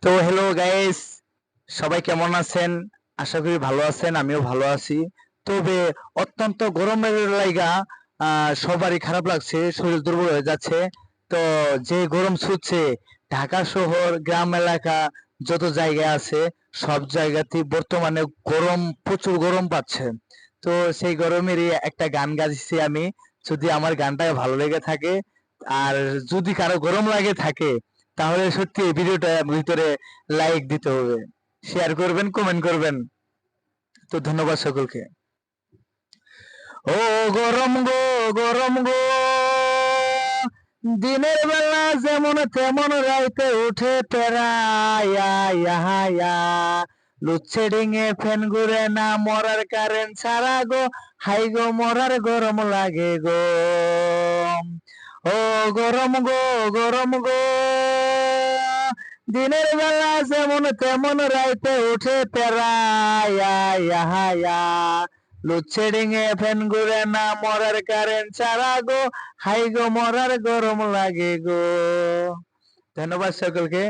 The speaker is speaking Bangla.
তো হ্যালো গাইস, সবাই কেমন আছেন? আশা করি ভালো আছেন, আমিও ভালো আছি। তবে অত্যন্ত গরমের লাইগা সবারই খারাপ লাগছে, শরীর দুর্বল হয়ে যাচ্ছে। তো যে গরম ছুটছে, ঢাকা শহর, গ্রাম এলাকা যত জায়গা আছে সব জায়গাতেই বর্তমানে গরম, প্রচুর গরম পাচ্ছে। তো সেই গরমেরই একটা গান গাইছি আমি। যদি আমার গানটা ভালো লেগে থাকে আর যদি কারো গরম লাগে থাকে তাহলে সত্যি এই ভিডিওটা ভিতরে লাইক দিতে হবে, শেয়ার করবেন, কমেন্ট করবেন। তো ধন্যবাদ সকলকে। ও গরম গো, গরম গো, দিনের বেলা যেমন তেমন রাইতে উঠে পেরায়া, লোডশেডিং এ ফ্যান ঘুরে না, মরার কারেন্ট ছাড়া গো, হাই গো মরার গরম লাগে গো। ও গরম গো, গরম গো, দিনের বেলা যেমন তেমন রাইতে উঠে পেরায়া, লোডশেডিং এ ফ্যান ঘুরে না, মরার কারেন্ট ছাড়া গো, হাই গো মরার গরম লাগে গো। ধন্যবাদ সকলকে।